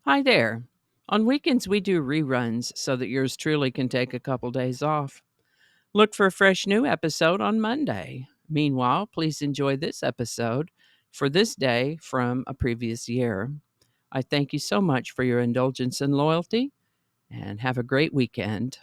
Hi there. On weekends, we do reruns so that yours truly can take a couple days off. Look for a fresh new episode on Monday. Meanwhile, please enjoy this episode for this day from a previous year. I thank you so much for your indulgence and loyalty, and have a great weekend.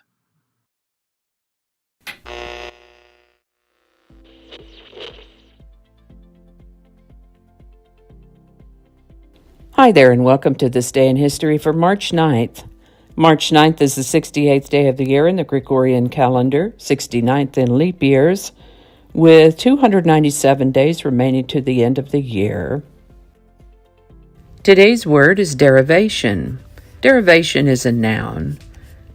Hi there, and welcome to this day in history for March 9th. March 9th is the 68th day of the year in the Gregorian calendar, 69th in leap years, with 297 days remaining to the end of the year. Today's word is derivation. Derivation is a noun.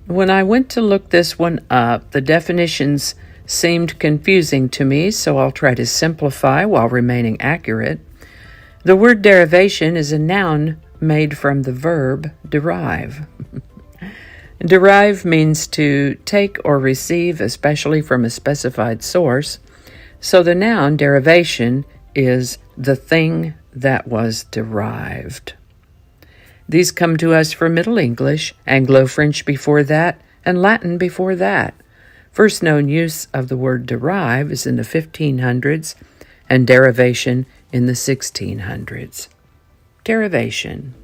When I went to look this one up, the definitions seemed confusing to me, so I'll try to simplify while remaining accurate. The word derivation is a noun made from the verb derive. Derive means to take or receive, especially from a specified source. So the noun derivation is the thing that was derived. These come to us from Middle English, Anglo-French before that, and Latin before that. First known use of the word derive is in the 1500s, and derivation in the 1600s. Derivation.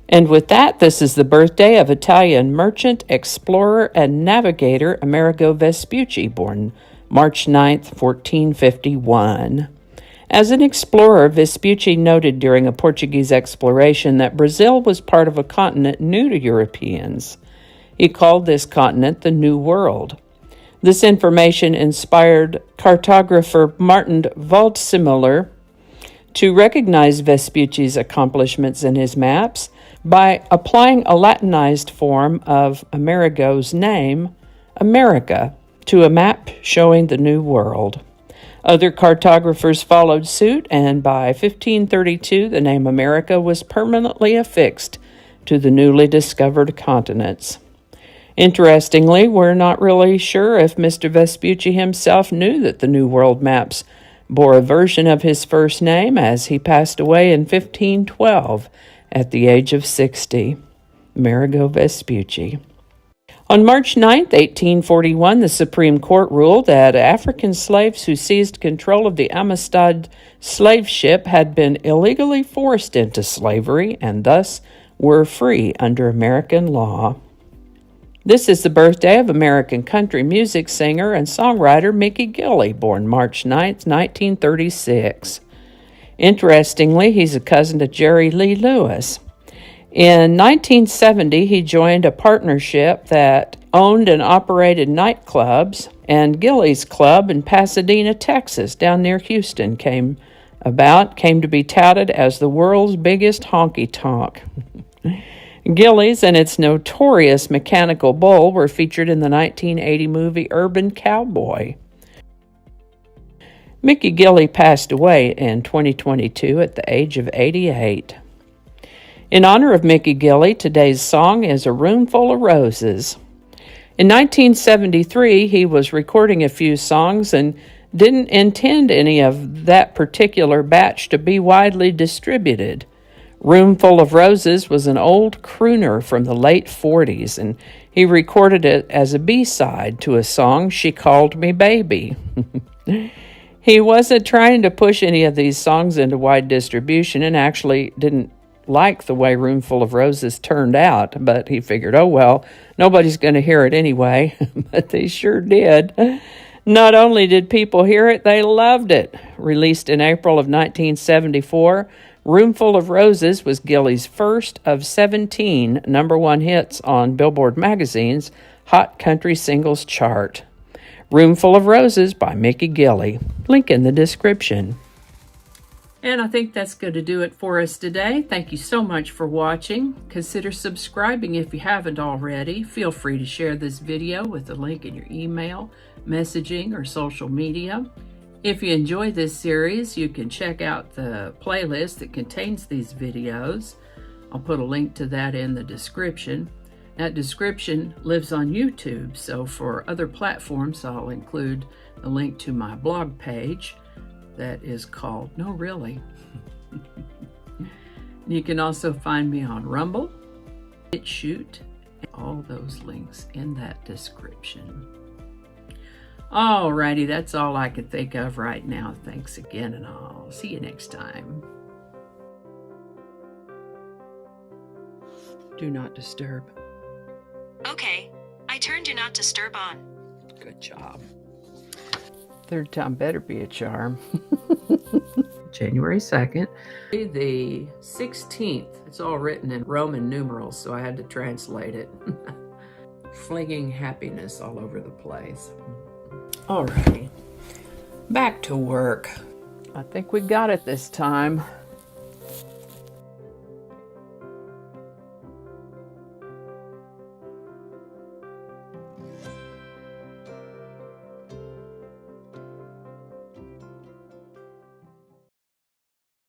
And with that, this is the birthday of Italian merchant, explorer, and navigator Amerigo Vespucci, born March 9th, 1451. As an explorer, Vespucci noted during a Portuguese exploration that Brazil was part of a continent new to Europeans. He called this continent the New World. This information inspired cartographer Martin Waldseemüller to recognize Vespucci's accomplishments in his maps by applying a Latinized form of Amerigo's name, America, to a map showing the New World. Other cartographers followed suit, and by 1532 the name America was permanently affixed to the newly discovered continents. Interestingly, we're not really sure if Mr. Vespucci himself knew that the New World maps bore a version of his first name, as he passed away in 1512 at the age of 60. Amerigo Vespucci. On March 9, 1841, the Supreme Court ruled that African slaves who seized control of the Amistad slave ship had been illegally forced into slavery and thus were free under American law. This is the birthday of American country music singer and songwriter Mickey Gilley, born March 9, 1936. Interestingly, he's a cousin to Jerry Lee Lewis. In 1970, he joined a partnership that owned and operated nightclubs, and Gilley's Club in Pasadena, Texas, down near Houston, came to be touted as the world's biggest honky-tonk. Gilley's and its notorious mechanical bull were featured in the 1980 movie Urban Cowboy. Mickey Gilley passed away in 2022 at the age of 88. In honor of Mickey Gilley, today's song is A Room Full of Roses. In 1973, he was recording a few songs and didn't intend any of that particular batch to be widely distributed. Room Full of Roses was an old crooner from the late 40s, and he recorded it as a B-side to a song, She Called Me Baby. He wasn't trying to push any of these songs into wide distribution and actually didn't like the way Room Full of Roses turned out, but he figured, oh well, nobody's going to hear it anyway. But they sure did. Not only did people hear it, they loved it. Released in April of 1974, Room Full of Roses was Gilley's first of 17 number one hits on Billboard magazine's Hot Country Singles chart. Room Full of Roses by Mickey Gilley. Link in the description. And I think that's going to do it for us today. Thank you so much for watching. Consider subscribing if you haven't already. Feel free to share this video with the link in your email, messaging, or social media. If you enjoy this series, you can check out the playlist that contains these videos. I'll put a link to that in the description. That description lives on YouTube, so for other platforms, I'll include a link to my blog page that is called, no really. You can also find me on Rumble, Shoot, all those links in that description. Alrighty, that's all I can think of right now. Thanks again, and I'll see you next time. Do not disturb. Okay, I turned Do Not Disturb on. Good job. Third time better be a charm. January 2nd. The 16th. It's all written in Roman numerals, so I had to translate it. Flinging happiness all over the place. Alrighty. Back to work. I think we got it this time.